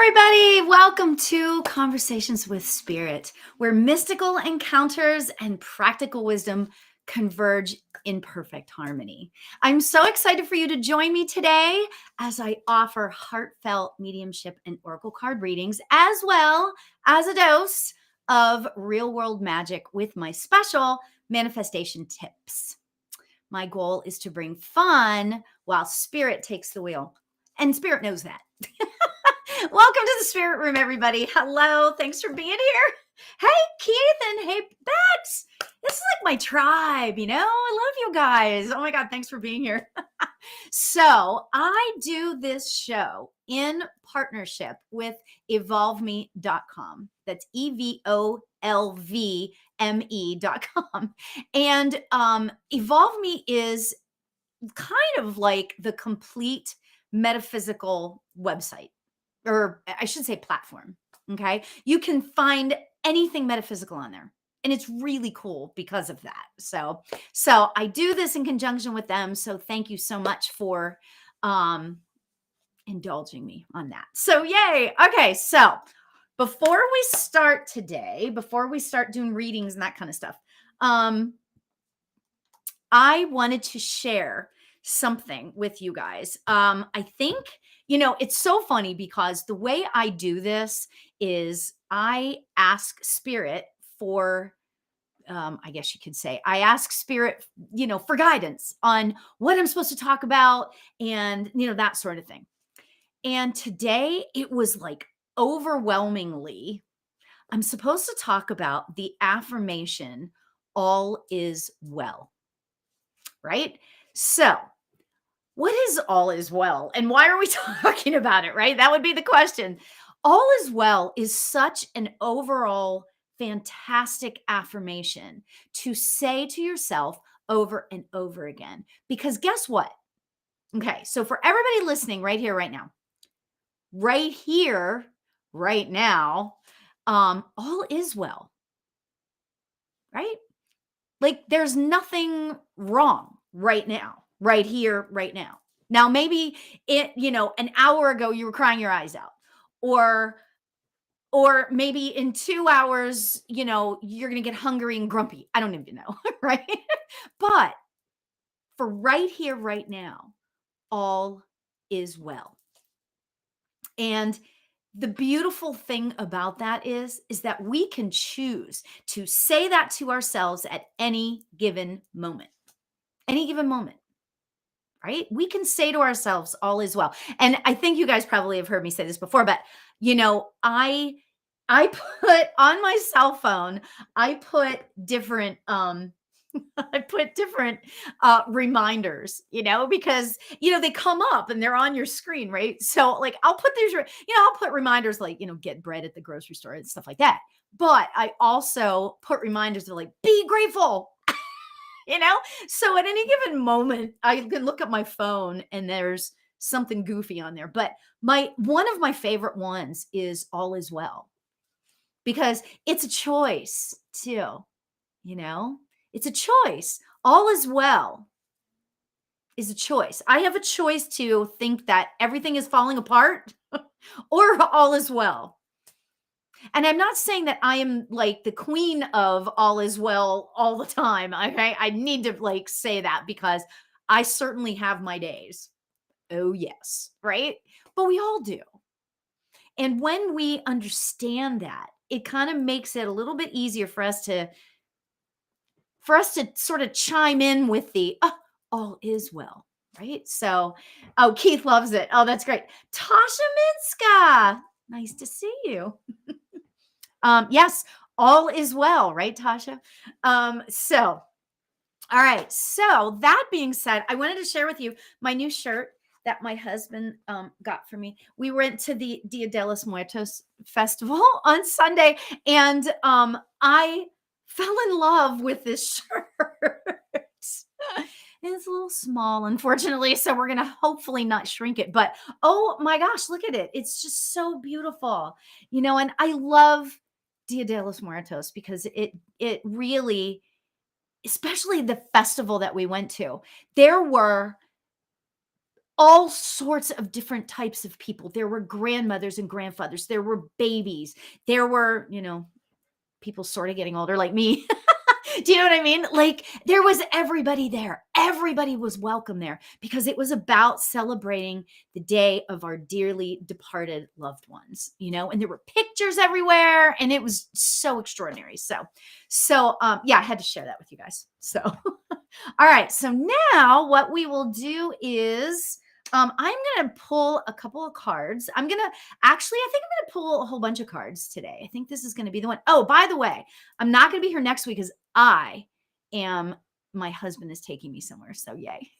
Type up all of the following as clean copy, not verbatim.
everybody. Welcome to Conversations with Spirit, where mystical encounters and practical wisdom converge in perfect harmony. I'm so excited for you to join me today as I offer heartfelt mediumship and oracle card readings, as well as a dose of real world magic with my special manifestation tips. My goal is to bring fun while Spirit takes the wheel, and Spirit knows that. Welcome to the Spirit Room, everybody. Hello. Thanks for being here. Hey, Keith, and hey, Bex. This is like my tribe, I love you guys. Oh my God, thanks for being here. So I do this show in partnership with evolveme.com. That's EVOLVME.com. And Evolve Me is kind of like the complete metaphysical website, or I should say platform. Okay. You can find anything metaphysical on there. And it's really cool because of that. So I do this in conjunction with them. So thank you so much for indulging me on that. So yay. Okay. So before we start today, before we start doing readings and that kind of stuff, I wanted to share something with you guys. I think, it's so funny because the way I do this is I ask Spirit for, I guess you could say, I ask Spirit, for guidance on what I'm supposed to talk about and, that sort of thing. And today it was like overwhelmingly, I'm supposed to talk about the affirmation, all is well. Right? So, what is all is well? And why are we talking about it, right? That would be the question. All is well is such an overall fantastic affirmation to say to yourself over and over again. Because guess what? Okay, so for everybody listening right here, right now, all is well, right? Like there's nothing wrong right now, right here, right now. Now, maybe an hour ago you were crying your eyes out, or maybe in 2 hours, you're going to get hungry and grumpy. I don't even know, right? But for right here, right now, all is well. And the beautiful thing about that is that we can choose to say that to ourselves at any given moment. Any given moment, right? We can say to ourselves, all is well. And I think you guys probably have heard me say this before, but I put on my cell phone, I put different reminders, because they come up and they're on your screen, right? So like I'll put these, I'll put reminders like, get bread at the grocery store and stuff like that. But I also put reminders of like, be grateful. So at any given moment, I can look at my phone and there's something goofy on there. But one of my favorite ones is all is well, because it's a choice too. It's a choice. All is well is a choice. I have a choice to think that everything is falling apart or all is well. And I'm not saying that I am like the queen of all is well all the time. Okay. I need to like say that because I certainly have my days. Oh, yes. Right. But we all do. And when we understand that, it kind of makes it a little bit easier for us to sort of chime in with the all is well. Right. So, Keith loves it. Oh, that's great. Tasha Minska. Nice to see you. Yes, all is well, right, Tasha? All right. So that being said, I wanted to share with you my new shirt that my husband got for me. We went to the Dia de los Muertos festival on Sunday, and I fell in love with this shirt. It's a little small, unfortunately, so we're going to hopefully not shrink it. But oh my gosh, look at it. It's just so beautiful. And I love Dia de los Muertos because it really, especially the festival that we went to, there were all sorts of different types of people. There were grandmothers and grandfathers. There were babies. There were, people sort of getting older like me. Do you know what I mean? Like there was everybody there. Everybody was welcome there because it was about celebrating the day of our dearly departed loved ones, and there were pictures everywhere and it was so extraordinary. So, yeah, I had to share that with you guys. So, all right. So now what we will do is I'm going to pull a couple of cards. I think I'm going to pull a whole bunch of cards today. I think this is going to be the one. Oh, by the way, I'm not going to be here next week because my husband is taking me somewhere. So yay.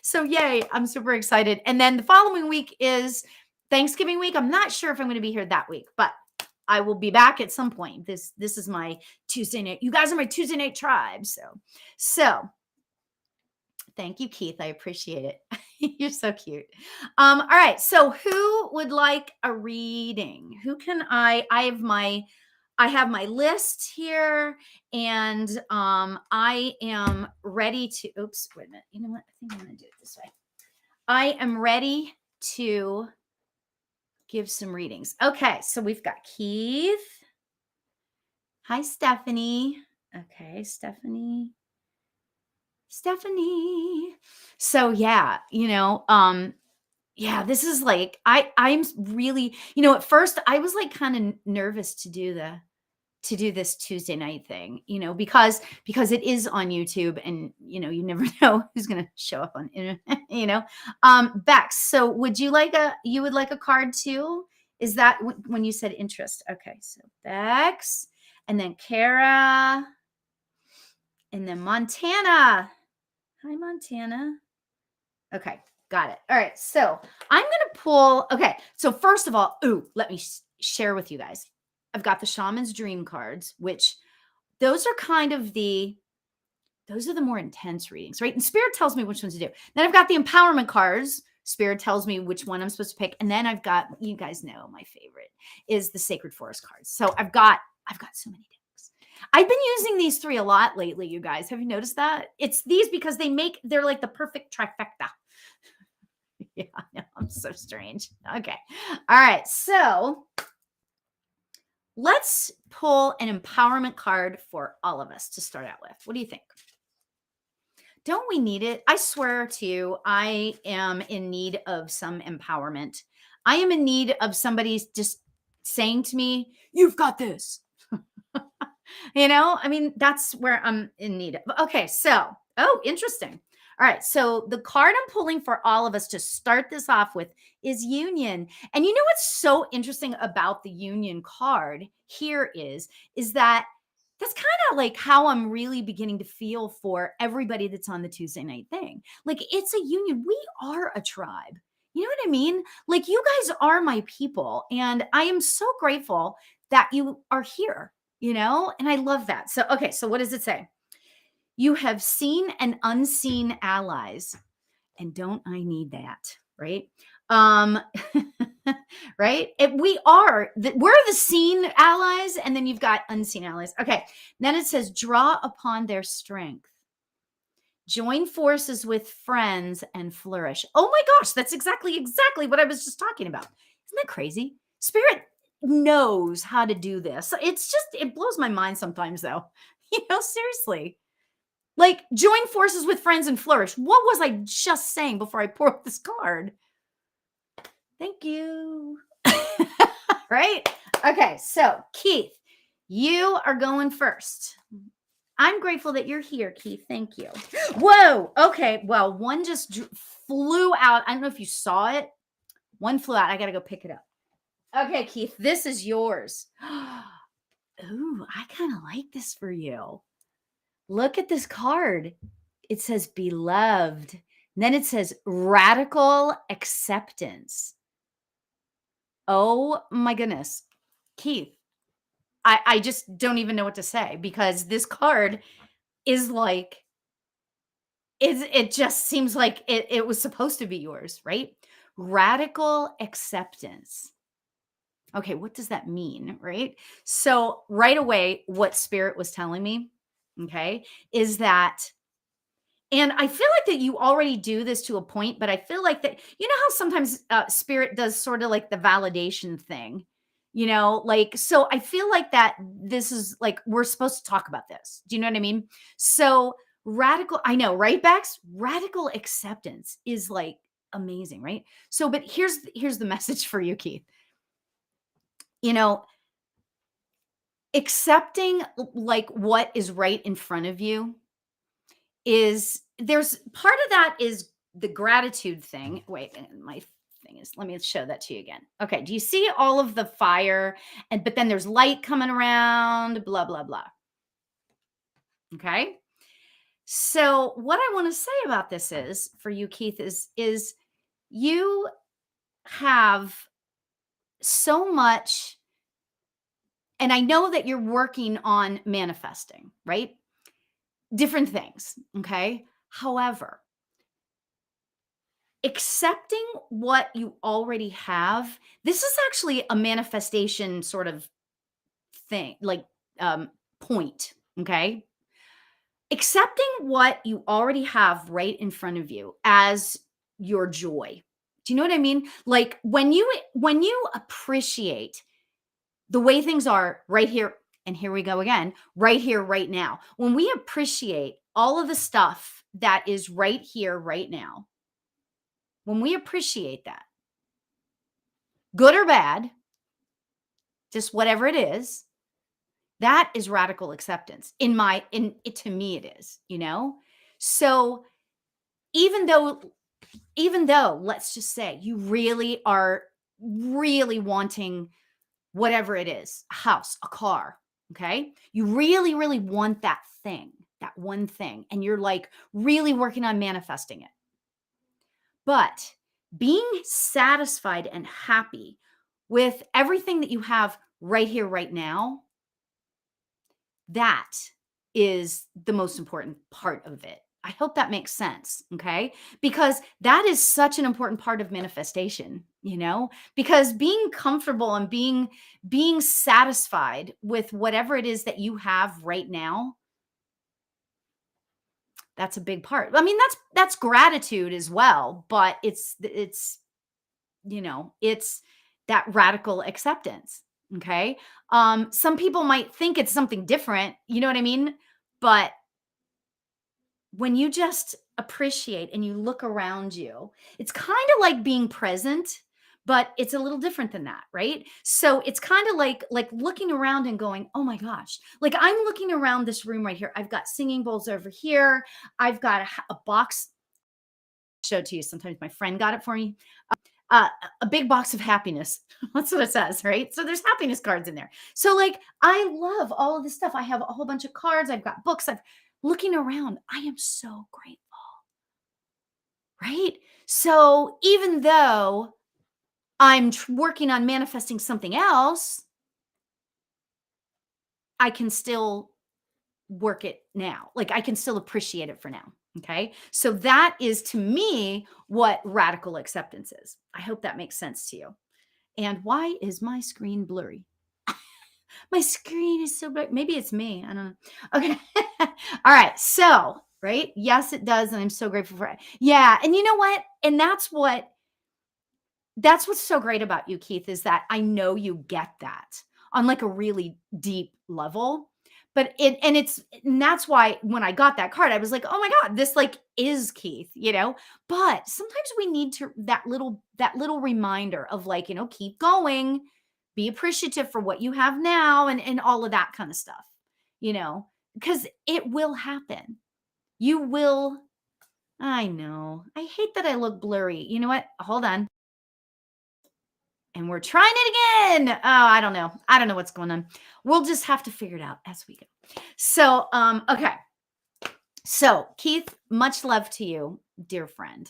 So yay. I'm super excited. And then the following week is Thanksgiving week. I'm not sure if I'm going to be here that week, but I will be back at some point. This is my Tuesday night. You guys are my Tuesday night tribe. So thank you, Keith. I appreciate it. You're so cute. All right. So who would like a reading? Who can I have my list here and I am ready to, oops, wait a minute. You know what? I think I'm going to do it this way. I am ready to give some readings. Okay. So we've got Keith. Hi, Stephanie. Okay. Stephanie. So yeah, yeah, this is like, I'm really, at first I was like kind of nervous to do this Tuesday night thing, because it is on YouTube and, you never know who's going to show up on internet, Bex. So you would like a card too? Is that when you said interest? Okay. So Bex and then Kara and then Montana. Hi, Montana. Okay, got it. All right, so I'm going to pull. Okay, so first of all, let me share with you guys. I've got the Shaman's Dream cards, which those are the more intense readings, right? And Spirit tells me which ones to do. Then I've got the empowerment cards. Spirit tells me which one I'm supposed to pick. And then I've got, you guys know my favorite is the Sacred Forest cards. So I've got so many. I've been using these 3 a lot lately, you guys. Have you noticed that? It's these because they're like the perfect trifecta. Yeah, no, I'm so strange. Okay. All right. So let's pull an empowerment card for all of us to start out with. What do you think? Don't we need it? I swear to you, I am in need of some empowerment. I am in need of somebody just saying to me, you've got this. That's where I'm in need of. Okay, so, interesting. All right, so the card I'm pulling for all of us to start this off with is Union. And you know what's so interesting about the Union card here is that that's kind of like how I'm really beginning to feel for everybody that's on the Tuesday night thing. Like it's a union. We are a tribe. You know what I mean? Like you guys are my people. And I am so grateful that you are here. And I love that. So, okay. So what does it say? You have seen and unseen allies. And don't I need that? Right. Right. We're the seen allies. And then you've got unseen allies. Okay. Then it says, draw upon their strength. Join forces with friends and flourish. Oh my gosh. That's exactly what I was just talking about. Isn't that crazy? Spirit knows how to do this. It blows my mind sometimes though. Seriously. Like join forces with friends and flourish. What was I just saying before I poured this card? Thank you. Right? Okay. So Keith, you are going first. I'm grateful that you're here, Keith. Thank you. Whoa. Okay. Well, one just flew out. I don't know if you saw it. One flew out. I got to go pick it up. Okay, Keith, this is yours. Ooh, I kind of like this for you. Look at this card. It says beloved. And then it says radical acceptance. Oh my goodness. Keith, I just don't even know what to say because this card is like, it just seems like it was supposed to be yours, right? Radical acceptance. Okay, what does that mean, right? So right away, what Spirit was telling me, okay, is that And I feel like that you already do this to a point, but I feel like that, you know how sometimes spirit does sort of like the validation thing, like, so I feel like that this is like, we're supposed to talk about this. Do you know what I mean? So radical, I know, right, Bex? Radical acceptance is like amazing, right? So, but here's the message for you, Keith. You know, accepting like what is right in front of you is there's part of that is the gratitude thing. Wait, my thing is, let me show that to you again. Okay, do you see all of the fire? And but then there's light coming around, blah, blah, blah. Okay. So what I want to say about this is for you, Keith, is you have so much, and I know that you're working on manifesting, right? Different things. Okay. However, accepting what you already have, this is actually a manifestation sort of thing, like point, okay? Accepting what you already have right in front of you as your joy. Do you know what I mean? Like when you appreciate the way things are right here, and here we go again, right here, right now. When we appreciate all of the stuff that is right here, right now, when we appreciate that, good or bad, just whatever it is, that is radical acceptance in it, to me it is, so even though let's just say you really are really wanting whatever it is, a house, a car, okay, you really really want that thing, that one thing, and you're like really working on manifesting it, but being satisfied and happy with everything that you have right here, right now, that is the most important part of it. I hope that makes sense. Okay. Because that is such an important part of manifestation, because being comfortable and being satisfied with whatever it is that you have right now, that's a big part. I mean, that's gratitude as well, but it's that radical acceptance. Okay. Some people might think it's something different, you know what I mean? But when you just appreciate and you look around you, it's kind of like being present, but it's a little different than that, right? So it's kind of like looking around and going, "Oh my gosh." Like I'm looking around this room right here. I've got singing bowls over here. I've got a box, show it to you. Sometimes my friend got it for me. Uh, a big box of happiness. That's what it says, right? So there's happiness cards in there. So like I love all of this stuff. I have a whole bunch of cards. I've got books. I've looking around. I am so grateful, right? So even though I'm working on manifesting something else, I can still work it now. Like I can still appreciate it for now. Okay. So that is to me what radical acceptance is. I hope that makes sense to you. And why is my screen blurry? My screen is so bright. Maybe it's me. I don't know. Okay. All right. So, right. Yes, it does. And I'm so grateful for it. Yeah. And you know what? And that's what's so great about you, Keith, is that I know you get that on like a really deep level. But and that's why when I got that card, I was like, oh my God, this like is Keith, But sometimes we need to that little reminder of like, keep going, be appreciative for what you have now and all of that kind of stuff, because it will happen. You will. I know. I hate that I look blurry. You know what? Hold on. And we're trying it again. Oh, I don't know. I don't know what's going on. We'll just have to figure it out as we go. So, okay. So, Keith, much love to you, dear friend.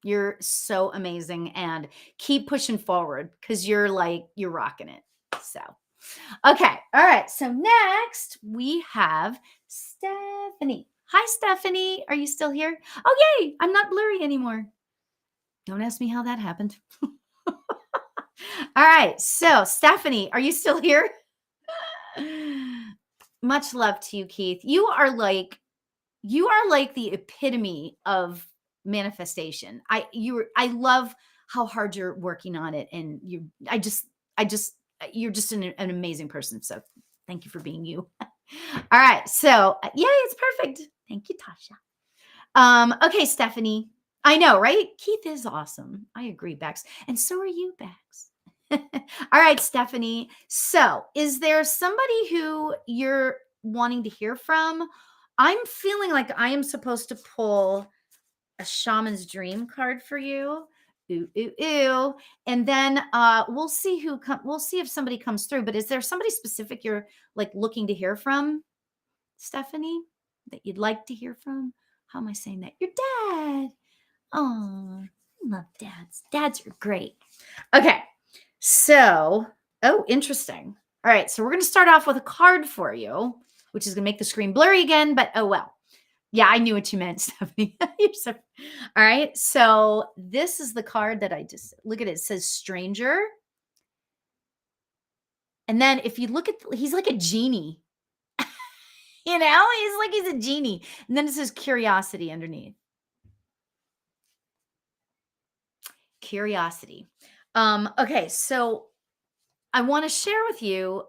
You're so amazing and keep pushing forward because you're rocking it. So, okay. All right. So, next we have Stephanie. Hi, Stephanie. Are you still here? Oh, yay. I'm not blurry anymore. Don't ask me how that happened. All right. So, Stephanie, are you still here? Much love to you, Keith. You are like you are like the epitome of manifestation. I love how hard you're working on it, and I just you're just an amazing person. So thank you for being you. All right. So yay, it's perfect. Thank you, Tasha. Okay, Stephanie. I know, right? Keith is awesome. I agree, Bex. And so are you, Bex. All right, Stephanie. So, is there somebody who you're wanting to hear from? I'm feeling like I am supposed to pull a shaman's dream card for you. Ooh, ooh, ooh. And then we'll see we'll see if somebody comes through. But is there somebody specific you're like looking to hear from, Stephanie, that you'd like to hear from? How am I saying that? Your dad. Oh, I love dads. Dads are great. Okay. So, oh, interesting. All right. So we're going to start off with a card for you, which is going to make the screen blurry again, but oh well. Yeah, I knew what you meant, Stephanie. All right. So this is the card that I just look at. It says stranger. And then if you look at, he's like a genie. You know, he's a genie. And then it says curiosity underneath. Curiosity. Okay, so I want to share with you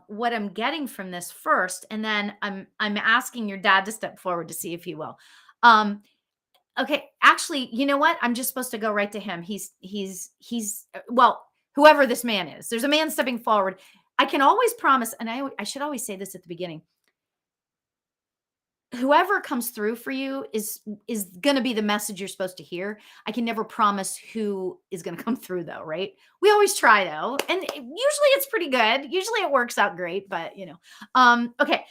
what I'm getting from this first, and then I'm asking your dad to step forward to see if he will. Okay, actually, you know what? I'm just supposed to go right to him. He's well, whoever this man is. There's a man stepping forward. I can always promise, and I should always say this at the beginning. Whoever comes through for you is going to be the message you're supposed to hear. I can never promise who is going to come through though, right? We always try though. And usually it's pretty good. Usually it works out great, but you know. Okay.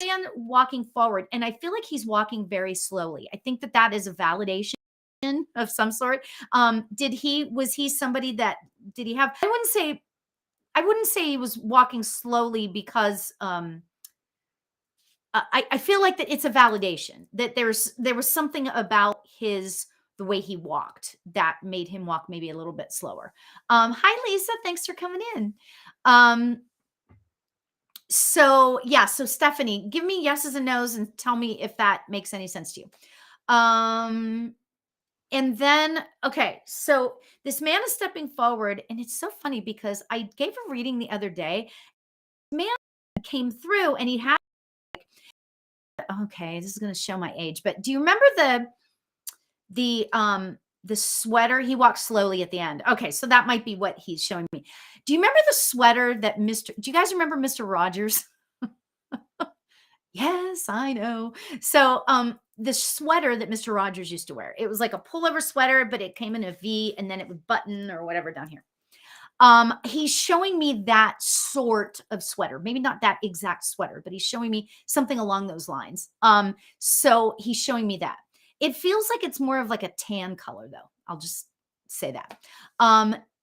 So man walking forward, and I feel like he's walking very slowly. I think that is a validation of some sort. Was he somebody that did he have I wouldn't say he was walking slowly because I feel like that it's a validation that there was something about the way he walked that made him walk maybe a little bit slower. Hi Lisa, thanks for coming in. So yeah, so Stephanie, give me yeses and nos and tell me if that makes any sense to you. And then okay, so this man is stepping forward, and it's so funny because I gave a reading the other day. Man came through and he had okay, this is going to show my age, but do you remember the sweater? He walked slowly at the end. Okay, so that might be what he's showing me. Do you remember the sweater that do you guys remember Mr. Rogers? Yes, I know. So the sweater that Mr. Rogers used to wear, it was like a pullover sweater, but it came in a V and then it would button or whatever down here. He's showing me that sort of sweater, maybe not that exact sweater, but he's showing me something along those lines. So he's showing me that. It feels like it's more of like a tan color though. I'll just say that.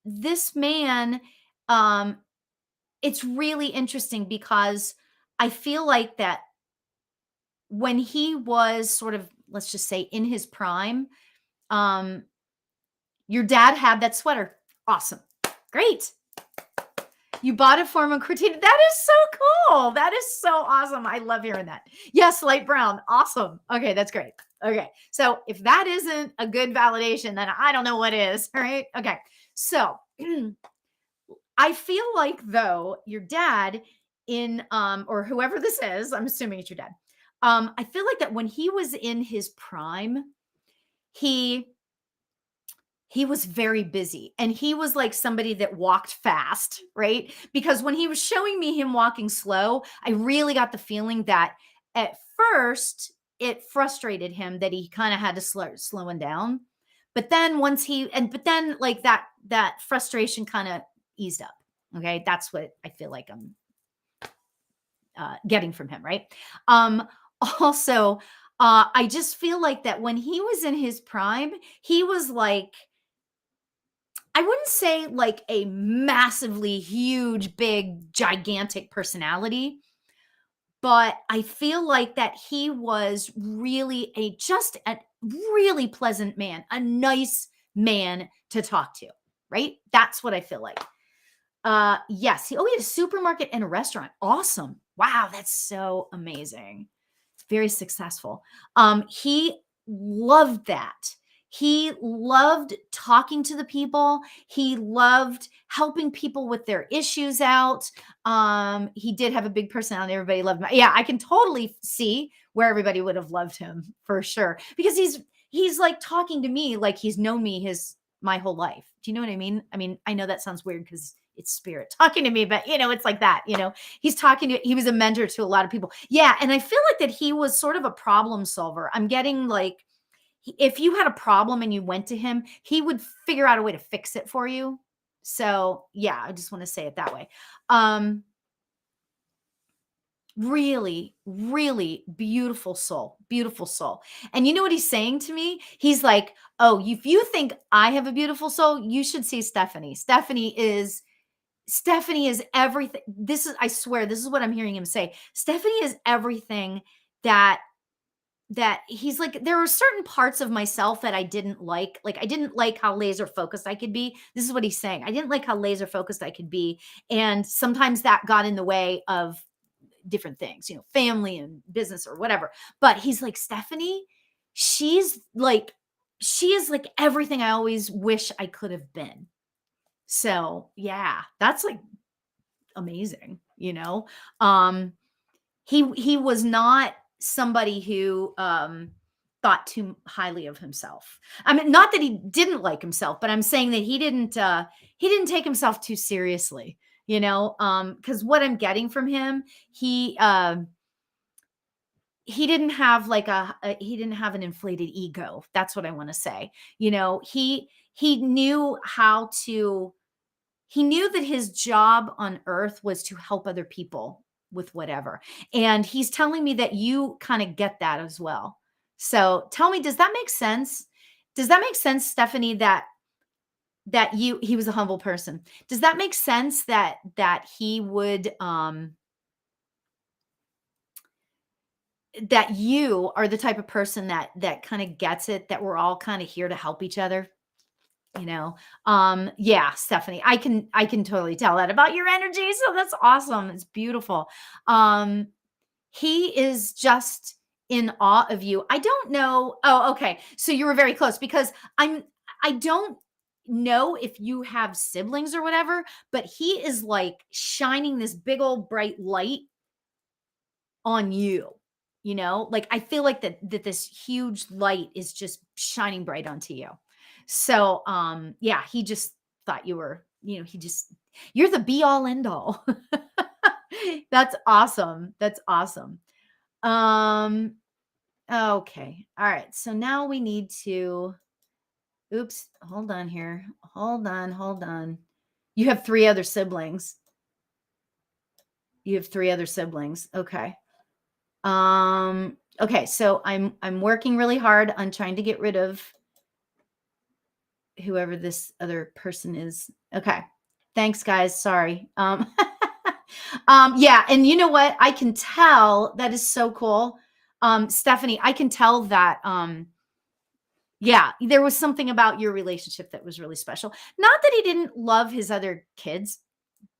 This man, it's really interesting because I feel like that when he was sort of, let's just say in his prime, your dad had that sweater. Awesome. Great. You bought it for him and critiqued. That is so cool. That is so awesome. I love hearing that. Yes, light brown. Awesome. Okay, that's great. Okay. So if that isn't a good validation, then I don't know what is. All right. Okay. So I feel like though your dad or whoever this is, I'm assuming it's your dad. I feel like that when he was in his prime, he was very busy, and he was like somebody that walked fast, right? Because when he was showing me him walking slow, I really got the feeling that at first it frustrated him that he kind of had to slowing down. But then but then like that frustration kind of eased up. Okay. That's what I feel like I'm getting from him, right? Also, I just feel like that when he was in his prime, he was like, I wouldn't say like a massively huge, big, gigantic personality, but I feel like that he was really just a really pleasant man, a nice man to talk to, right? That's what I feel like. Yes. He had a supermarket and a restaurant. Awesome. Wow. That's so amazing. very successful. He loved that. He loved talking to the people. He loved helping people with their issues out. He did have a big personality. Everybody loved him. Yeah, I can totally see where everybody would have loved him for sure. Because he's like talking to me like he's known me my whole life. Do you know what I mean? I mean, I know that sounds weird because it's spirit talking to me, but it's like that, he was a mentor to a lot of people. Yeah. And I feel like that he was sort of a problem solver. I'm getting like, if you had a problem and you went to him, he would figure out a way to fix it for you. So yeah, I just want to say it that way. Really, really beautiful soul, beautiful soul. And you know what he's saying to me? He's like, oh, if you think I have a beautiful soul, you should see Stephanie. Stephanie is everything. I swear, this is what I'm hearing him say. Stephanie is everything that he's like, there are certain parts of myself that I didn't like. Like, I didn't like how laser focused I could be. This is what he's saying. I didn't like how laser focused I could be. And sometimes that got in the way of different things, family and business or whatever. But he's like, Stephanie, she is like everything I always wish I could have been. So yeah, that's like amazing. He was not somebody who thought too highly of himself. I mean, not that he didn't like himself, but I'm saying that he didn't take himself too seriously, because what I'm getting from him, he didn't have like he didn't have an inflated ego. That's what I want to say. He knew how to he knew that his job on earth was to help other people with whatever. And he's telling me that you kind of get that as well. So tell me, does that make sense? Does that make sense, Stephanie, that he was a humble person? Does that make sense that he would that you are the type of person that kind of gets it, that we're all kind of here to help each other? Yeah, Stephanie, I can totally tell that about your energy. So that's awesome. It's beautiful. He is just in awe of you. I don't know. Oh, okay. So you were very close, because I don't know if you have siblings or whatever, but he is like shining this big old bright light on you. Like, I feel like that this huge light is just shining bright onto you. So yeah, he just thought you were, you're the be all end all. That's awesome. That's awesome. Okay. All right. So now we need to, oops, hold on here. Hold on. You have 3 other siblings. Okay. Okay, so I'm working really hard on trying to get rid of whoever this other person is. Okay. Thanks, guys. Sorry. Yeah, and you know what? I can tell that is so cool. Stephanie, I can tell that yeah, there was something about your relationship that was really special. Not that he didn't love his other kids,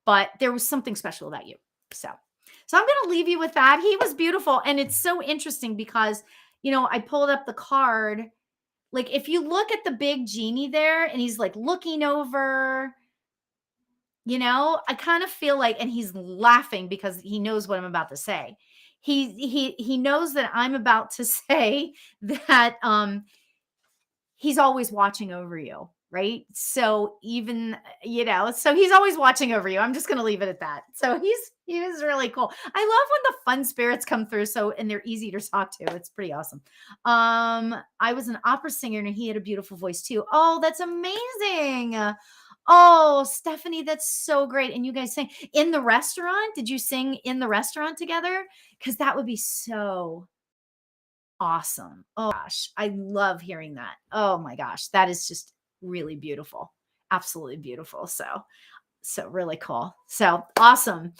but there was something special about you. So I'm going to leave you with that. He was beautiful. And it's so interesting because, I pulled up the card. Like, if you look at the big genie there and he's like looking over, I kind of feel like, and he's laughing because he knows what I'm about to say. He knows that I'm about to say that, he's always watching over you, right? So even, so he's always watching over you. I'm just going to leave it at that. So he was really cool. I love when the fun spirits come through. And they're easy to talk to. It's pretty awesome. I was an opera singer and he had a beautiful voice too. Oh, that's amazing. Oh, Stephanie, that's so great. And you guys sang in the restaurant. Did you sing in the restaurant together? Because that would be so awesome. Oh gosh, I love hearing that. Oh my gosh, that is just really beautiful. Absolutely beautiful. So really cool. So awesome.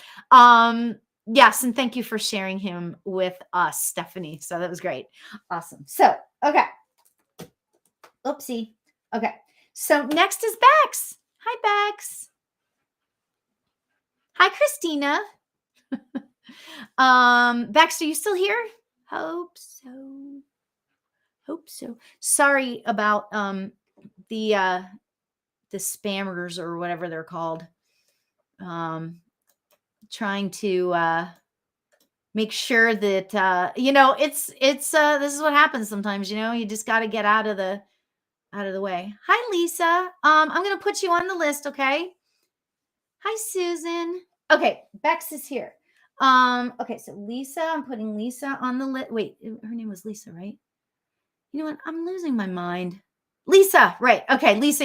Yes, and thank you for sharing him with us, Stephanie. So that was great. Awesome. So, okay. Oopsie. Okay. So next is Bex. Hi, Bex. Hi, Christina. Bex, are you still here? Hope so. Hope so. Sorry about the uh the spammers or whatever they're called. Um trying to make sure that it's this is what happens sometimes, you just got to get out of the way. Hi Lisa. I'm going to put you on the list, okay? Hi Susan. Okay, Bex is here. Okay, so Lisa, I'm putting Lisa on the list. Wait, her name was Lisa, right? You know what? I'm losing my mind. Lisa, right. Okay, Lisa,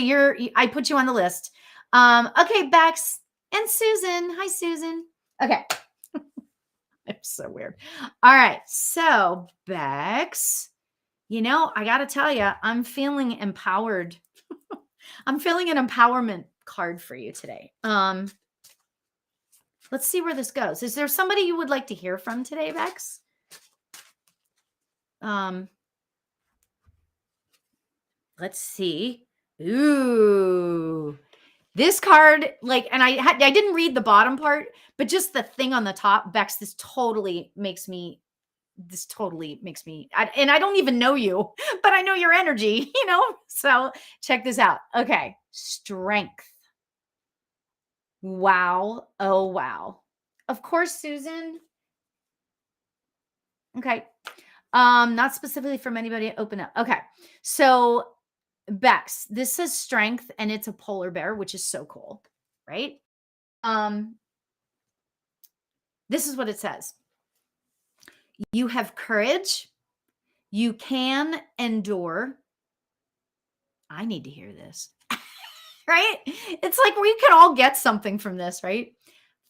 I put you on the list. Okay, Bex and Susan. Hi Susan. Okay. It's so weird. All right. So, Bex, I got to tell you, I'm feeling empowered. I'm feeling an empowerment card for you today. Let's see where this goes. Is there somebody you would like to hear from today, Bex? Let's see. Ooh. This card, and I didn't read the bottom part, but just the thing on the top, Bex, this totally makes me, and I don't even know you, but I know your energy, So check this out. Okay. Strength. Wow. Oh, wow. Of course, Susan. Okay. Not specifically from anybody. Open up. Okay. So Bex, this says strength and it's a polar bear, which is so cool, right? This is what it says. You have courage. You can endure. I need to hear this, right? It's like we could all get something from this, right?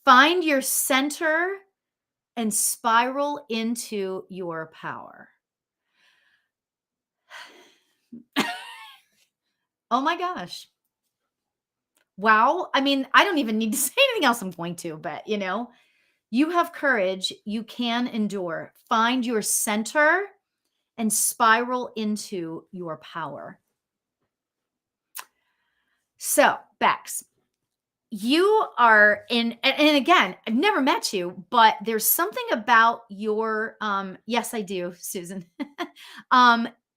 Find your center and spiral into your power. Oh my gosh. Wow. I mean, I don't even need to say anything else I'm going to, but you have courage. You can endure. Find your center and spiral into your power. So, Bex, you are and again, I've never met you, but there's something about your yes, I do, Susan.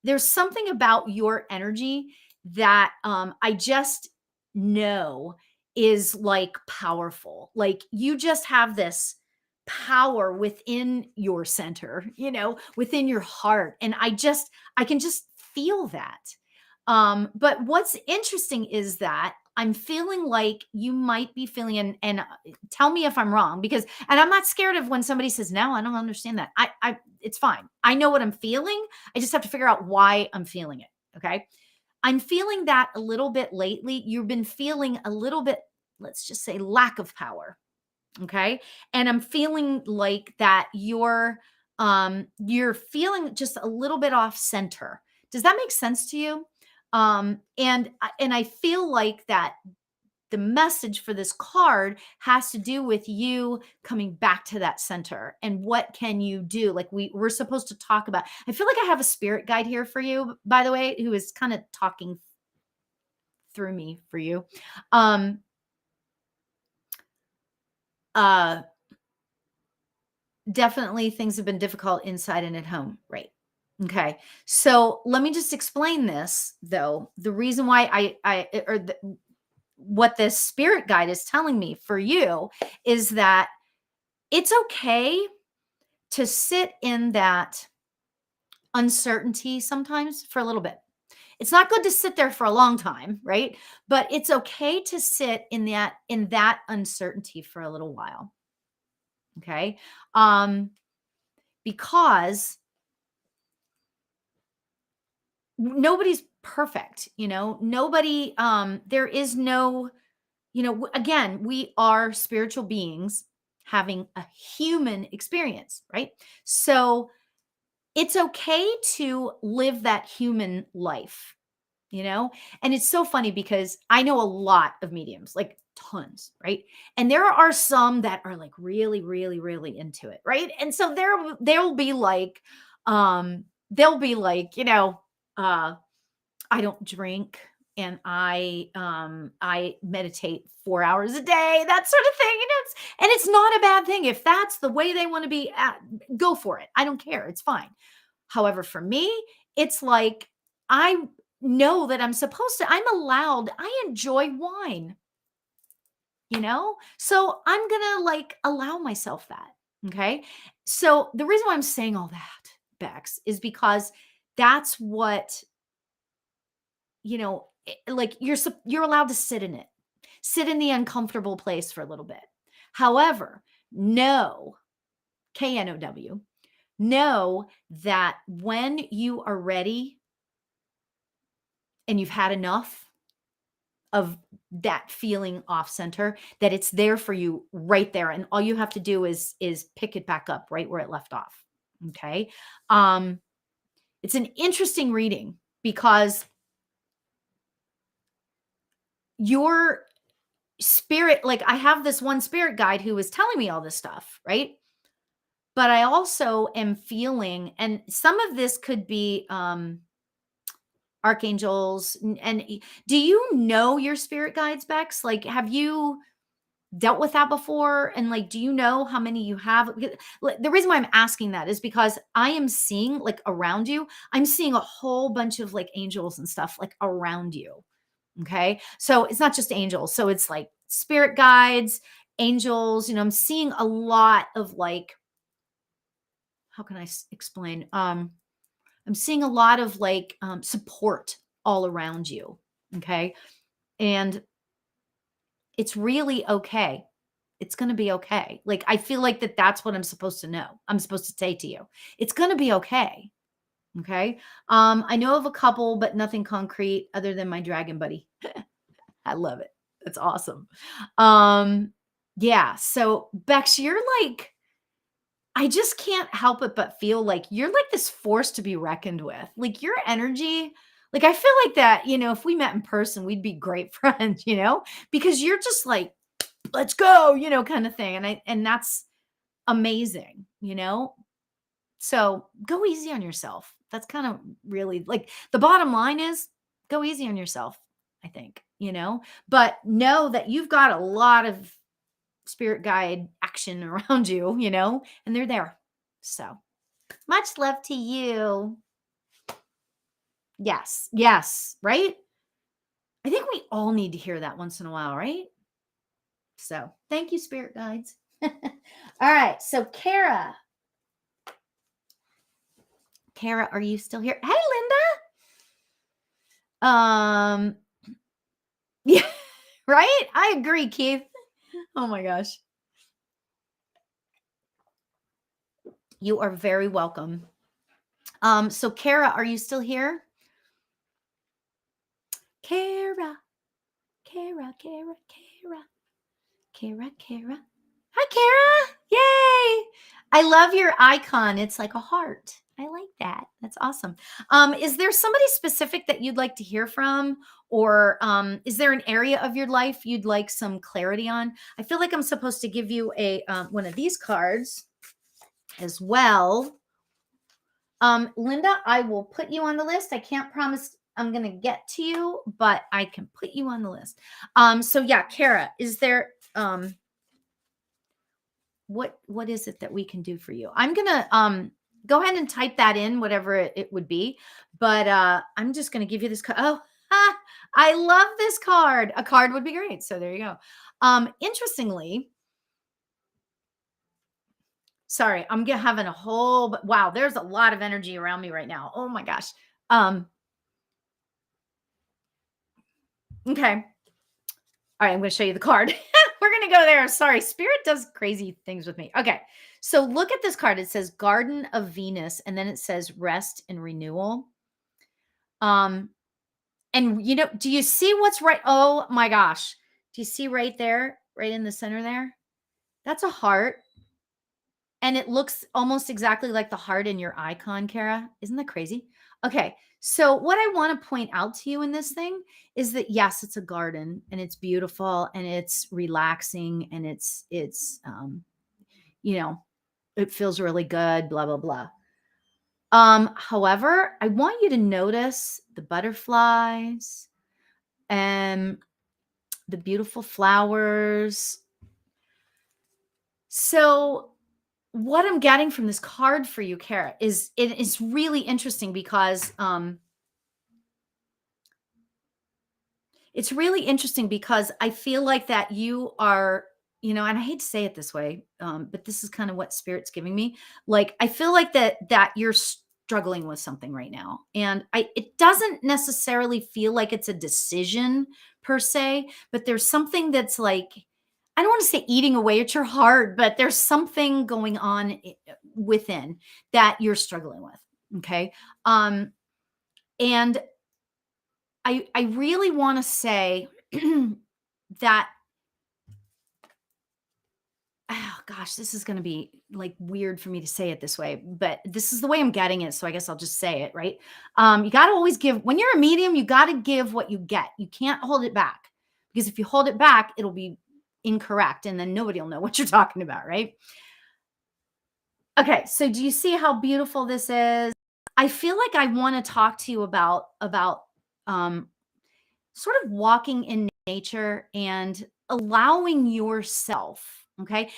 There's something about your energy that I just know is like powerful. Like you just have this power within your center, within your heart. And I can just feel that. But what's interesting is that I'm feeling like you might be feeling, and tell me if I'm wrong, and I'm not scared of when somebody says, no, I don't understand that. It's fine. I know what I'm feeling. I just have to figure out why I'm feeling it. Okay. I'm feeling that a little bit lately. You've been feeling a little bit, let's just say, lack of power. Okay. And I'm feeling like that you're feeling just a little bit off center. Does that make sense to you? And I feel like that the message for this card has to do with you coming back to that center and what can you do? Like we're supposed to talk about. I feel like I have a spirit guide here for you, by the way, who is kind of talking through me for you. Uh Definitely things have been difficult inside and at home, right? Okay. So let me just explain this though. The reason why what this spirit guide is telling me for you is that it's okay to sit in that uncertainty sometimes for a little bit. It's not good to sit there for a long time, right? But it's okay to sit in that uncertainty for a little while. Okay? Because nobody's perfect, nobody there is no, again, we are spiritual beings having a human experience, right? So it's okay to live that human life, and it's so funny because I know a lot of mediums, like tons, right? And there are some that are like really really really into it, right? And so they'll be like they'll be like, uh I don't drink and I meditate 4 hours a day, that sort of thing. And it's not a bad thing. If that's the way they want to be at, go for it. I don't care. It's fine. However, for me, it's like I know that I'm allowed, I enjoy wine, So I'm going to like allow myself that. Okay. So the reason why I'm saying all that, Bex, is because that's what, like you're allowed to sit in it, sit in the uncomfortable place for a little bit. However, know, KNOW, know that when you are ready and you've had enough of that feeling off center, that it's there for you right there. And all you have to do is pick it back up right where it left off. Okay. It's an interesting reading because your spirit, like I have this one spirit guide who was telling me all this stuff, right? But I also am feeling, and some of this could be archangels. And do you know your spirit guides, Bex? Like, have you dealt with that before? And like, do you know how many you have? The reason why I'm asking that is because I am seeing, like, around you, I'm seeing a whole bunch of like angels and stuff like around you. Okay. So it's not just angels. So it's like spirit guides, angels, I'm seeing a lot of like, how can I explain? I'm seeing a lot of like support all around you. Okay. And it's really okay. It's going to be okay. Like, I feel like that's what I'm supposed to know. I'm supposed to say to you, it's going to be okay. Okay. I know of a couple, but nothing concrete other than my dragon buddy. I love it. That's awesome. Yeah. So Bex, you're like, I just can't help it but feel like you're like this force to be reckoned with. Like your energy, like I feel like that, if we met in person, we'd be great friends, because you're just like, let's go, kind of thing. And that's amazing, So go easy on yourself. That's kind of really like the bottom line is go easy on yourself, I think, but know that you've got a lot of spirit guide action around you, and they're there. So much love to you. Yes. Yes. Right. I think we all need to hear that once in a while, right? So thank you, spirit guides. All right. So Kara, are you still here? Hey, Linda. Yeah, right. I agree, Keith. Oh my gosh. You are very welcome. So Kara, are you still here? Kara. Hi, Kara. Yay. I love your icon. It's like a heart. I like that. That's awesome. Is there somebody specific that you'd like to hear from? Or is there an area of your life you'd like some clarity on? I feel like I'm supposed to give you a one of these cards as well. Linda, I will put you on the list. I can't promise I'm going to get to you, but I can put you on the list. So yeah, Kara, is there, what is it that we can do for you? I'm going to, go ahead and type that in, whatever it would be, but, I'm just going to give you this card. Oh, I love this card. A card would be great. So there you go. Interestingly, sorry, I'm having a whole, wow, there's a lot of energy around me right now. Oh my gosh. Okay. All right, I'm going to show you the card. We're going to go there. Sorry, Spirit does crazy things with me. Okay. So look at this card. It says Garden of Venus, and then it says rest and renewal. And do you see what's right? Oh my gosh. Do you see right there, right in the center there? That's a heart. And it looks almost exactly like the heart in your icon, Kara. Isn't that crazy? Okay. So what I want to point out to you in this thing is that yes, it's a garden and it's beautiful and it's relaxing and it feels really good, blah, blah, blah. However, I want you to notice the butterflies. and the beautiful flowers. So what I'm getting from this card for you, Kara, is it is really interesting because it's really interesting because I feel like that you are, and I hate to say it this way, but this is kind of what spirit's giving me. Like, I feel like that you're struggling with something right now. And it doesn't necessarily feel like it's a decision per se, but there's something that's like, I don't want to say eating away at your heart, but there's something going on within that you're struggling with. Okay. And I really want to say that, oh gosh, this is going to be like weird for me to say it this way, but this is the way I'm getting it. So I guess I'll just say it, right? You got to always give, when you're a medium, you got to give what you get. You can't hold it back, because if you hold it back, it'll be incorrect. And then nobody will know what you're talking about, right? Okay. So do you see how beautiful this is? I feel like I want to talk to you about, um, sort of walking in nature and allowing yourself. Okay.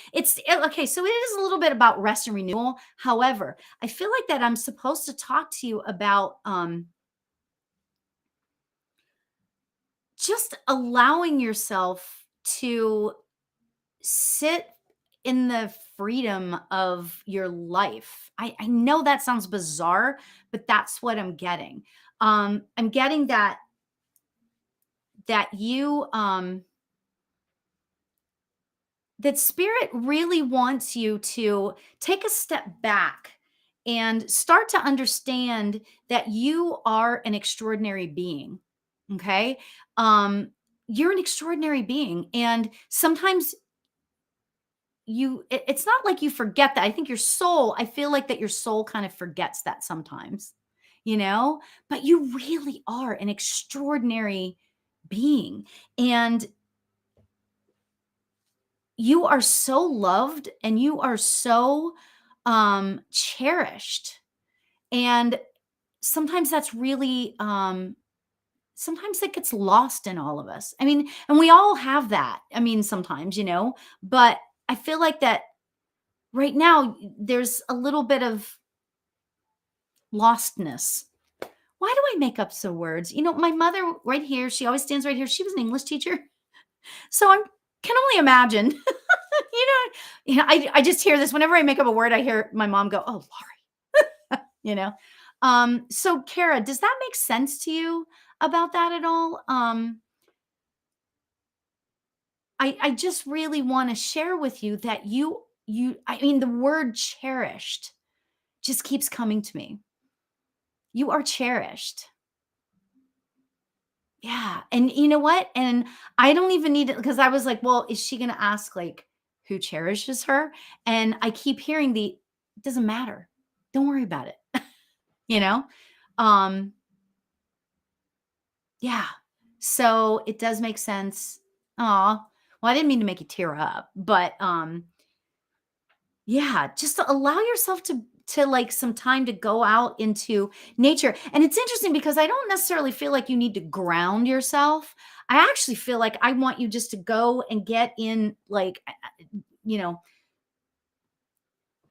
Okay. So it is a little bit about rest and renewal. However, I feel like that I'm supposed to talk to you about just allowing yourself to sit in the freedom of your life. I know that sounds bizarre, but that's what I'm getting. I'm getting that you that spirit really wants you to take a step back and start to understand that you are an extraordinary being. Okay. You're an extraordinary being. And sometimes it's not like you forget that. I think your soul, I feel like that your soul kind of forgets that sometimes, but you really are an extraordinary being. And you are so loved and you are so cherished. And sometimes that's really sometimes it gets lost in all of us. I mean, and we all have that. I mean, sometimes, but I feel like that right now there's a little bit of lostness. Why do I make up so words? My mother right here, she always stands right here. She was an English teacher. So I can only imagine. I just hear this whenever I make up a word. I hear my mom go, "Oh, Lauri," you know. So Kara, does that make sense to you about that at all? I just really want to share with you that I mean, the word cherished just keeps coming to me. You are cherished. Yeah. And you know what? And I don't even need it, because I was like, well, is she going to ask like who cherishes her? And I keep hearing it doesn't matter. Don't worry about it. you know? Um, yeah. So it does make sense. Aw. Well, I didn't mean to make you tear up, but yeah, just to allow yourself to like some time to go out into nature. And it's interesting because I don't necessarily feel like you need to ground yourself. I actually feel like I want you just to go and get in like you know,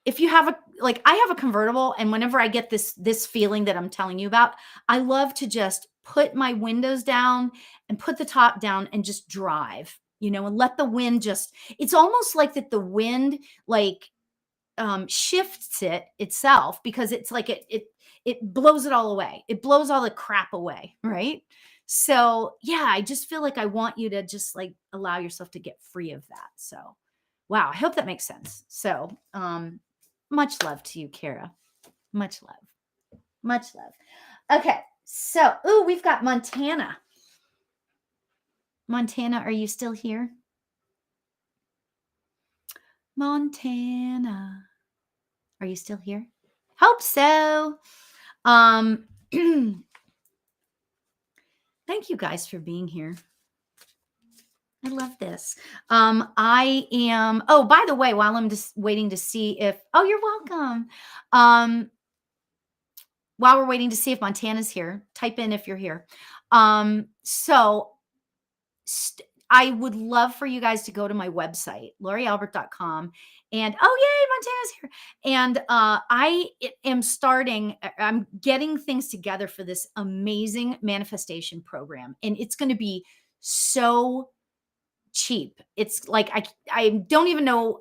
if you have I have a convertible, and whenever I get this feeling that I'm telling you about, I love to just put my windows down and put the top down and just drive, and let the wind just, it's almost like that the wind like shifts it itself, because it's like it blows it all away. It blows all the crap away, right? So yeah, I just feel like I want you to just like allow yourself to get free of that. So wow, I hope that makes sense. So much love to you, Kara. Much love. Much love. Okay. So, ooh, we've got Montana. Montana, are you still here? Montana. Are you still here? Hope so. Thank you guys for being here. I love this. I am, oh, by the way, while I'm just waiting to see if, oh, you're welcome. While we're waiting to see if Montana's here, type in if you're here. So I would love for you guys to go to my website, laurialbert.com. And oh, yay, Montana's here. And am starting, I'm getting things together for this amazing manifestation program. And it's going to be so cheap. It's like I don't even know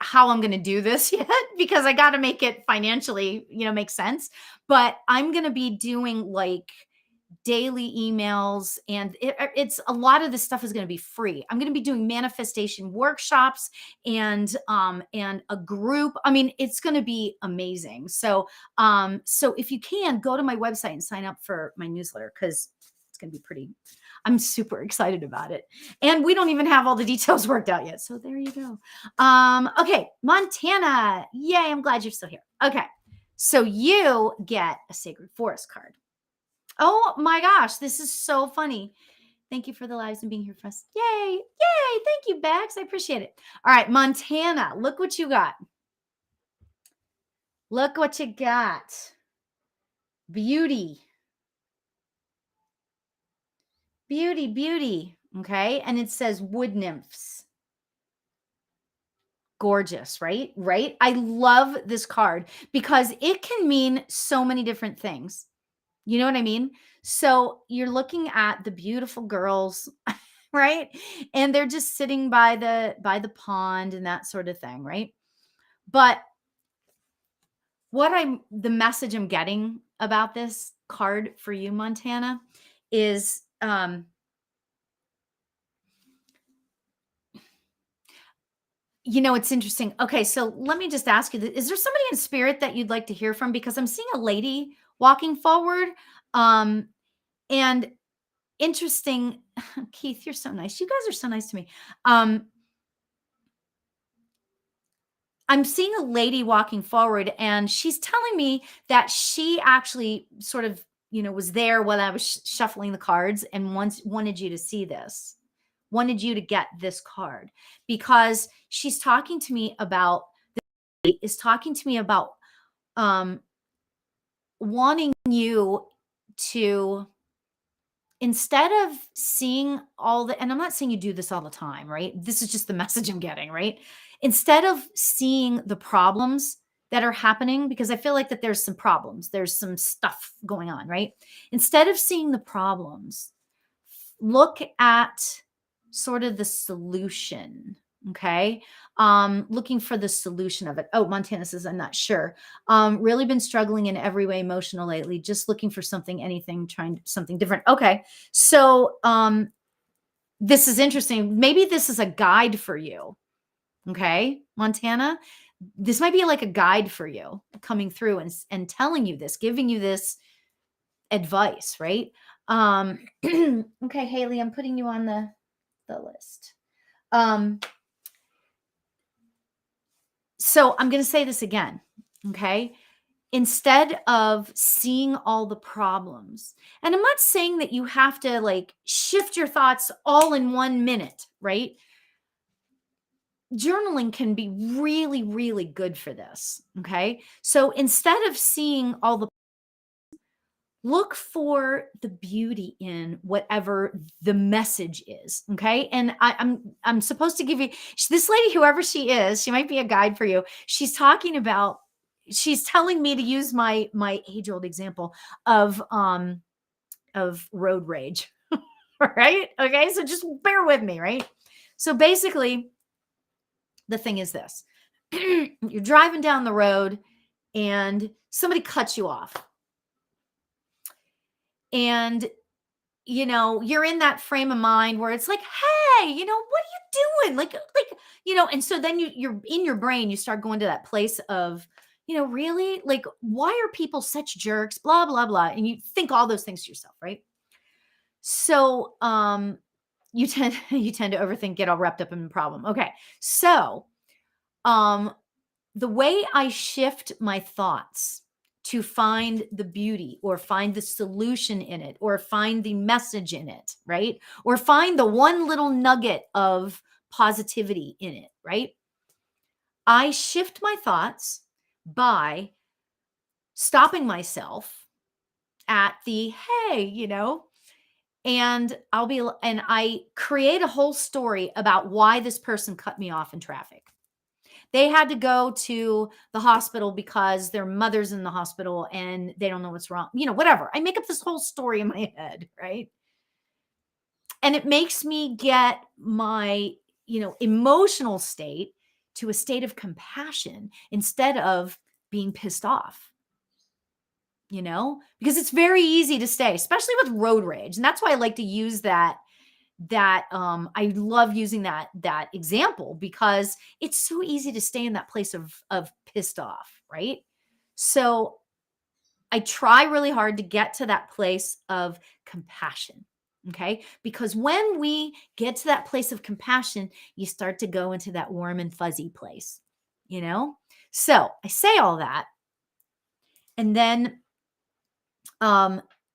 how I'm going to do this yet because I got to make it financially, make sense. But I'm going to be doing like daily emails, and it's a lot of this stuff is going to be free. I'm going to be doing manifestation workshops and a group. I mean, it's going to be amazing. So if you can go to my website and sign up for my newsletter, because it's going to be pretty, I'm super excited about it. And we don't even have all the details worked out yet. So there you go. Okay, Montana. Yay, I'm glad you're still here. Okay. So you get a sacred forest card. Oh my gosh, this is so funny. Thank you for the lives and being here for us. Yay. Yay. Thank you, Bex. I appreciate it. All right, Montana, look what you got. Look what you got. Beauty. Beauty, beauty. Okay. And it says wood nymphs. Gorgeous, right? Right. I love this card because it can mean so many different things. You know what I mean? So you're looking at the beautiful girls, right? And they're just sitting by the pond and that sort of thing, right? But the message I'm getting about this card for you, Montana, is it's interesting. Okay, so let me just ask you, is there somebody in spirit that you'd like to hear from? Because I'm seeing a lady walking forward. And interesting, Keith, you're so nice. You guys are so nice to me. I'm seeing a lady walking forward, and she's telling me that she actually sort of, was there when I was shuffling the cards and wanted you to see this, wanted you to get this card, because she's talking to me about, wanting you to, instead of seeing and I'm not saying you do this all the time, right? This is just the message I'm getting, right? Instead of seeing the problems that are happening, because I feel like that there's some problems, there's some stuff going on, right? Instead of seeing the problems, look at sort of the solution. Okay. Looking for the solution of it. Oh, Montana says, I'm not sure. Really been struggling in every way emotional lately, just looking for something, anything, trying something different. Okay. So this is interesting. Maybe this is a guide for you. Okay, Montana. This might be like a guide for you coming through and telling you this, giving you this advice, right? Okay, Haley, I'm putting you on the list. So I'm going to say this again. Okay. Instead of seeing all the problems, and I'm not saying that you have to like shift your thoughts all in 1 minute, right? Journaling can be really, really good for this. Okay. So instead of seeing all the, look for the beauty in whatever the message is. Okay. And I'm supposed to give you this lady, whoever she is, she might be a guide for you. She's telling me to use my age old example of road rage. Right. Okay. So just bear with me. Right. So basically, the thing is this: you're driving down the road and somebody cuts you off. And, you're in that frame of mind where it's like, hey, what are you doing? Like, and so then you're in your brain, you start going to that place of, really, like, why are people such jerks? Blah, blah, blah. And you think all those things to yourself, right? So, you tend to overthink, get all wrapped up in the problem. Okay. So, the way I shift my thoughts to find the beauty or find the solution in it or find the message in it, right? Or find the one little nugget of positivity in it, right? I shift my thoughts by stopping myself at the, hey, and I create a whole story about why this person cut me off in traffic. They had to go to the hospital because their mother's in the hospital and they don't know what's wrong. Whatever. I make up this whole story in my head, right? And it makes me get my, emotional state to a state of compassion instead of being pissed off, because it's very easy to stay, especially with road rage. And that's why I like to use I love using that example, because it's so easy to stay in that place of pissed off, right? So I try really hard to get to that place of compassion. Okay. Because when we get to that place of compassion, you start to go into that warm and fuzzy place, you know? So I say all that. And then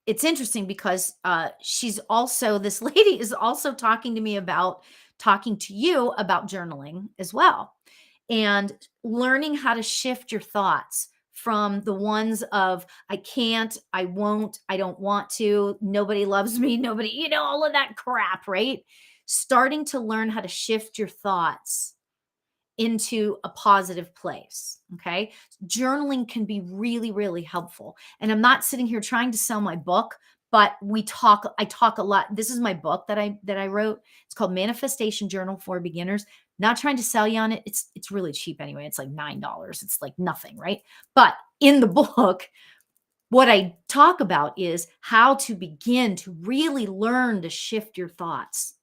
it's interesting because this lady is also talking to you about journaling as well, and learning how to shift your thoughts from the ones of I can't, I won't, I don't want to, nobody loves me, nobody, all of that crap, right? Starting to learn how to shift your thoughts into a positive place. Okay. Journaling can be really, really helpful. And I'm not sitting here trying to sell my book, but I talk a lot. This is my book that I wrote. It's called Manifestation Journal for Beginners. Not trying to sell you on it. It's really cheap anyway. It's like $9. It's like nothing, right? But in the book, what I talk about is how to begin to really learn to shift your thoughts.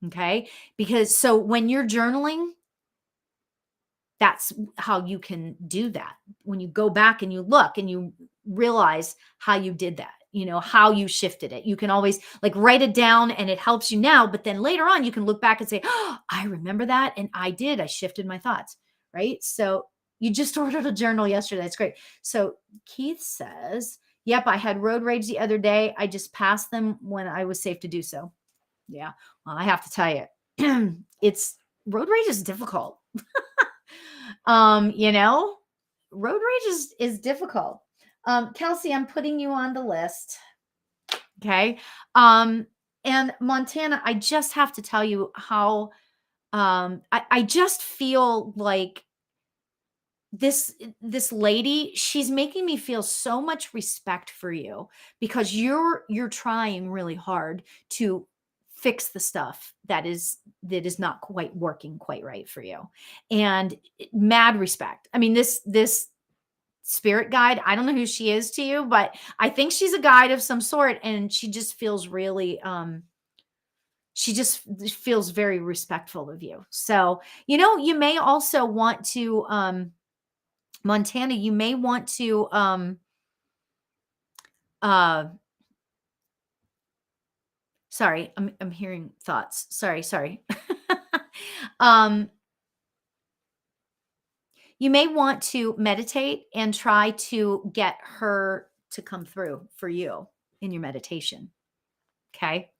Okay. Because so when you're journaling, that's how you can do that. When you go back and you look and you realize how you did that, how you shifted it. You can always like write it down and it helps you now, but then later on you can look back and say, "Oh, I remember that and I shifted my thoughts." Right? So you just ordered a journal yesterday. That's great. So Keith says, "Yep, I had road rage the other day. I just passed them when I was safe to do so." Yeah. Well, I have to tell you, it's road rage is difficult. You know, road rage is difficult. Kelsey, I'm putting you on the list. Okay. And Montana, I just have to tell you how I just feel like this lady, she's making me feel so much respect for you because you're trying really hard to fix the stuff that is not quite working quite right for you. And mad respect. I mean, this spirit guide, I don't know who she is to you, but I think she's a guide of some sort, and she just feels really she just feels very respectful of you. So, you may also want to Montana, you may want to uh sorry, I'm hearing thoughts. Sorry. um you may want to meditate and try to get her to come through for you in your meditation. Okay?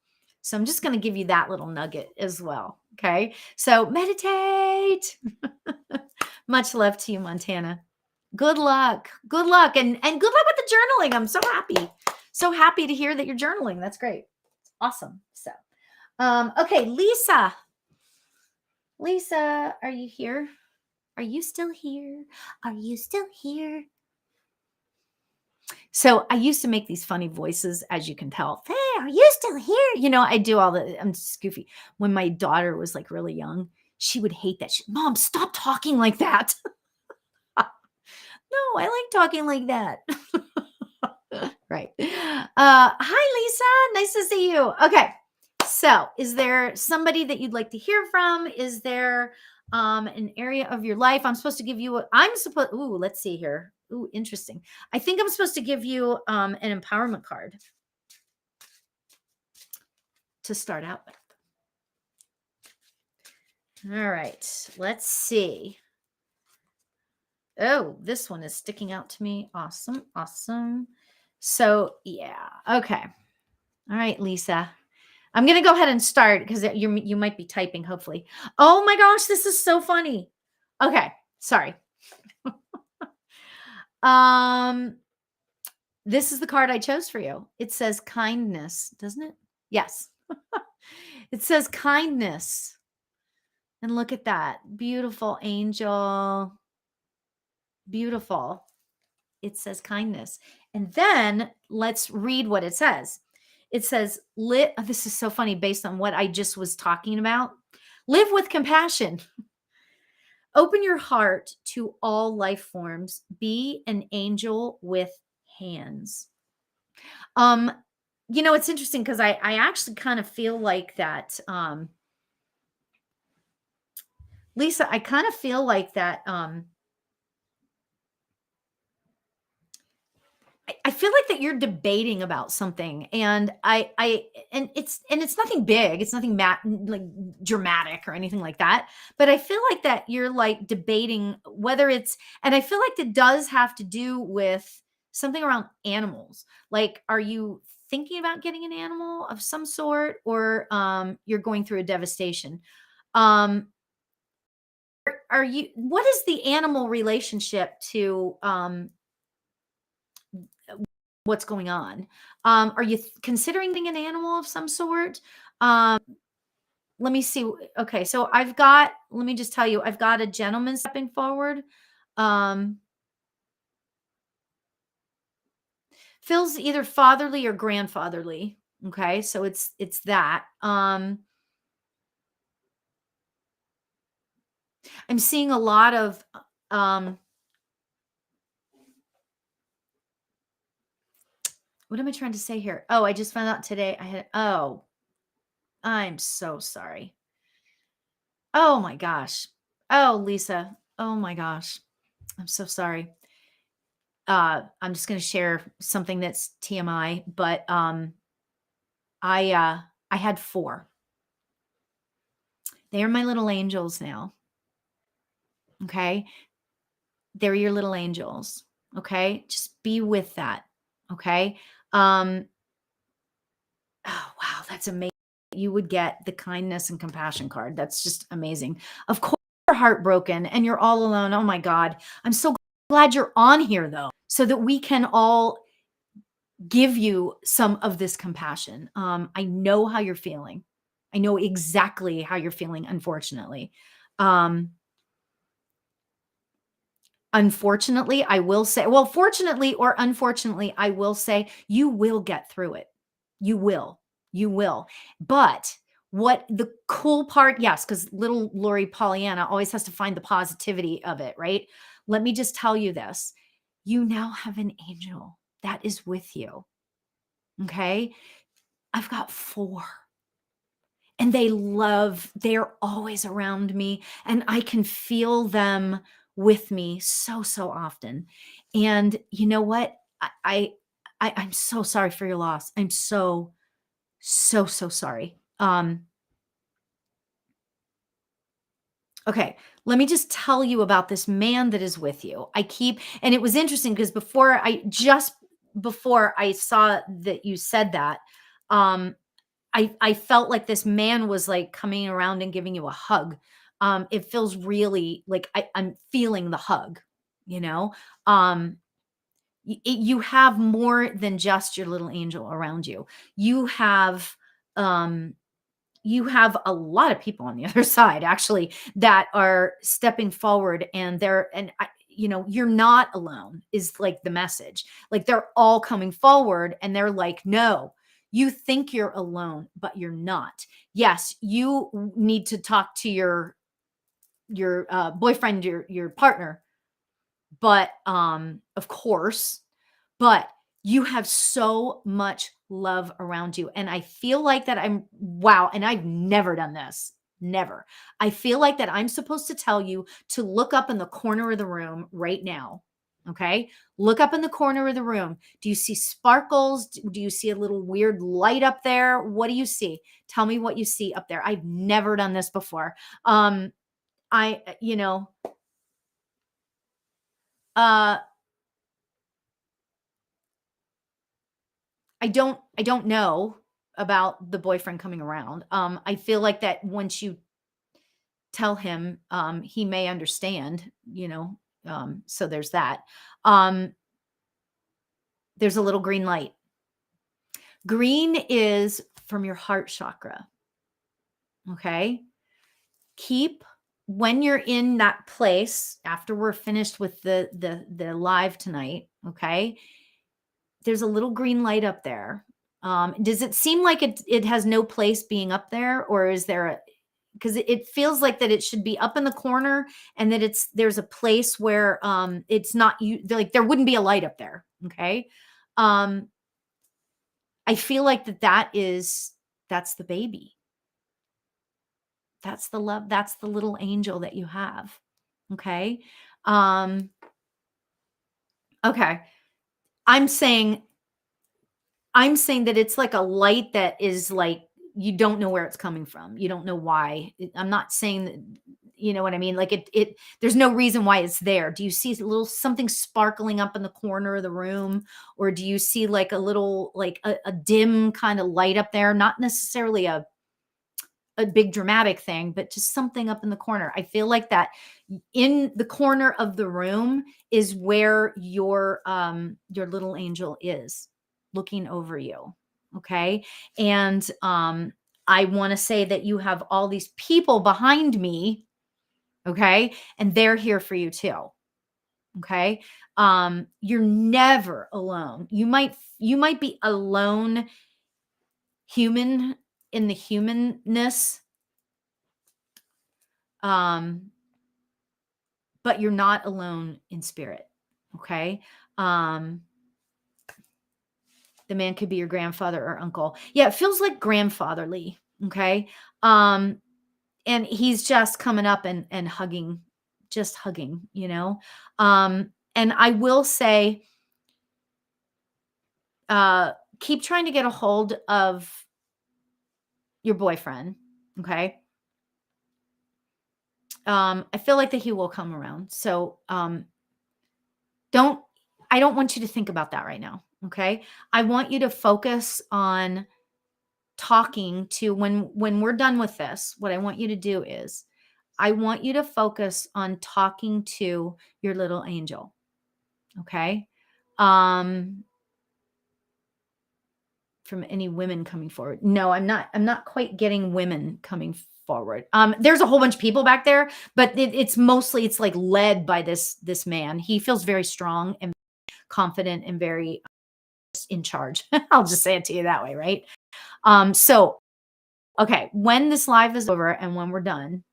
So I'm just going to give you that little nugget as well. Okay? So meditate. Much love to you, Montana. Good luck. Good luck. And good luck with the journaling. I'm so happy. So happy to hear that you're journaling. That's great. Awesome. So, okay, Lisa. Lisa, are you here? Are you still here? Are you still here? So I used to make these funny voices, as you can tell. Hey, are you still here? I do I'm just goofy. When my daughter was like really young, she would hate that. Mom, stop talking like that. No, I like talking like that. Right. Hi, Lisa. Nice to see you. Okay. So is there somebody that you'd like to hear from? Is there an area of your life? I'm supposed to give you let's see here. Ooh, interesting. I think I'm supposed to give you an empowerment card to start out with. All right. Let's see. Oh, this one is sticking out to me. Awesome. Awesome. So, yeah. Okay. All right, Lisa. I'm going to go ahead and start because you might be typing, hopefully. Oh my gosh, this is so funny. Okay. Sorry. This is the card I chose for you. It says kindness, doesn't it? Yes. It says kindness. And look at that. Beautiful angel. Beautiful. It says kindness. And then let's read what it says. It says, this is so funny based on what I just was talking about. Live with compassion. Open your heart to all life forms. Be an angel with hands. Um, it's interesting because I actually kind of feel like that, Lisa, I kind of feel like that, I feel like that you're debating about something, and it's nothing big, it's nothing like dramatic or anything like that. But I feel like that you're like debating whether and I feel like it does have to do with something around animals. Like, are you thinking about getting an animal of some sort, or you're going through a devastation? Um, are you? What is the animal relationship to what's going on? Are you considering being an animal of some sort? Um, let me see. Okay, so let me just tell you, I've got a gentleman stepping forward. Um, feels either fatherly or grandfatherly. Okay, so it's that. I'm seeing a lot of um, what am I trying to say here? Oh, I just found out today I'm so sorry. Oh my gosh. Oh, Lisa. Oh my gosh. I'm so sorry. I'm just going to share something that's TMI, but I had 4. They are my little angels now. Okay? They're your little angels. Okay? Just be with that. Okay? Um oh wow, that's amazing. You would get the kindness and compassion card. That's just amazing. Of course you're heartbroken and you're all alone. Oh my god. I'm so glad you're on here though, so that we can all give you some of this compassion. I know how you're feeling. I know exactly how you're feeling, unfortunately. Um, unfortunately, I will say, well, fortunately or unfortunately, I will say you will get through it. You will. You will. But what the cool part, yes, because little Lori Pollyanna always has to find the positivity of it, right? Let me just tell you this. You now have an angel that is with you. Okay. I've got 4 and they're always around me and I can feel them with me so, so often. And you know what? I'm so sorry for your loss. I'm so, so, so sorry. Okay, let me just tell you about this man that is with you. And it was interesting because before I saw that you said that, um, I felt like this man was, like, coming around and giving you a hug. It feels really like I'm feeling the hug, you know? Um, you have more than just your little angel around you. You have, um, you have a lot of people on the other side actually that are stepping forward, and you're not alone is like the message. Like, they're all coming forward and they're like, no, you think you're alone, but you're not. Yes, you need to talk to your boyfriend, your partner, but of course, but you have so much love around you. And I feel like that wow. And I've never done this. Never. I feel like that I'm supposed to tell you to look up in the corner of the room right now. Okay. Look up in the corner of the room. Do you see sparkles? Do you see a little weird light up there? What do you see? Tell me what you see up there. I've never done this before. I, uh, I don't know about the boyfriend coming around. I feel like that once you tell him, he may understand, so there's that. Um, there's a little green light. Green is from your heart chakra. Okay. When you're in that place after we're finished with the live tonight, okay, there's a little green light up there. Does it seem like it has no place being up there, or is there a, because it feels like that it should be up in the corner, and that there's a place where it's not, you like, there wouldn't be a light up there. Okay. um I feel like that's the baby. That's the love. That's the little angel that you have. Okay. Um, okay. I'm saying, that it's like a light that is like, you don't know where it's coming from. You don't know why. I'm not saying that, you know what I mean? Like there's no reason why it's there. Do you see a little something sparkling up in the corner of the room? Or do you see like a little, like a dim kind of light up there? Not necessarily a big dramatic thing, but just something up in the corner. I feel like that in the corner of the room is where your little angel is looking over you. Okay. And I want to say that you have all these people behind me. Okay. And they're here for you too. Okay. You're never alone. You might be alone, human, in the humanness, but you're not alone in spirit. Okay. um the man could be your grandfather or uncle. Yeah, it feels like grandfatherly. Okay. And he's just coming up and hugging, just hugging, and I will say, keep trying to get a hold of your boyfriend. Okay. I feel like that he will come around. So don't I don't want you to think about that right now. Okay. I want you to focus on talking to, when we're done with this, what I want you to do is, I want you to focus on talking to your little angel. Okay. Um from any women coming forward. No, I'm not quite getting women coming forward. There's a whole bunch of people back there, but it's like led by this man. He feels very strong and confident and very in charge. I'll just say it to you that way, right? So okay, when this live is over and when we're done,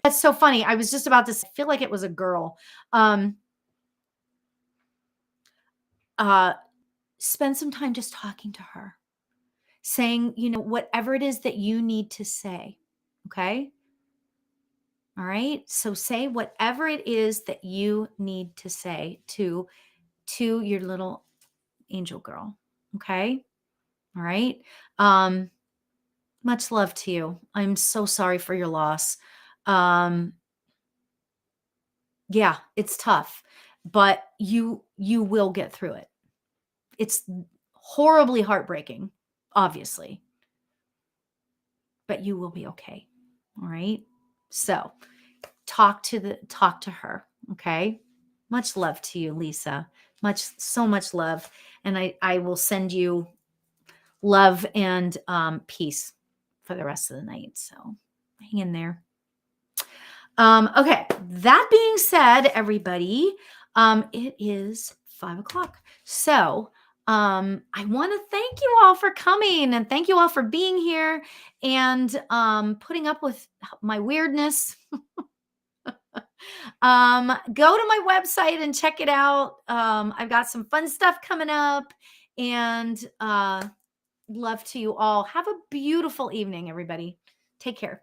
that's so funny. I was just about to feel like it was a girl. Um, uh, Spend some time just talking to her, saying, whatever it is that you need to say. Okay. All right. So say whatever it is that you need to say to your little angel girl. Okay. All right. Um, Much love to you. I'm so sorry for your loss. Um, yeah, it's tough, but you will get through it. It's horribly heartbreaking, obviously, but you will be okay. All right? So, talk to her, okay? Much love to you, Lisa. So much love, and I will send you love and peace for the rest of the night. So, hang in there. Okay. That being said, everybody, it is 5 o'clock. So, I want to thank you all for coming, and thank you all for being here and putting up with my weirdness. Go to my website and check it out. I've got some fun stuff coming up, and love to you all. Have a beautiful evening, everybody. Take care.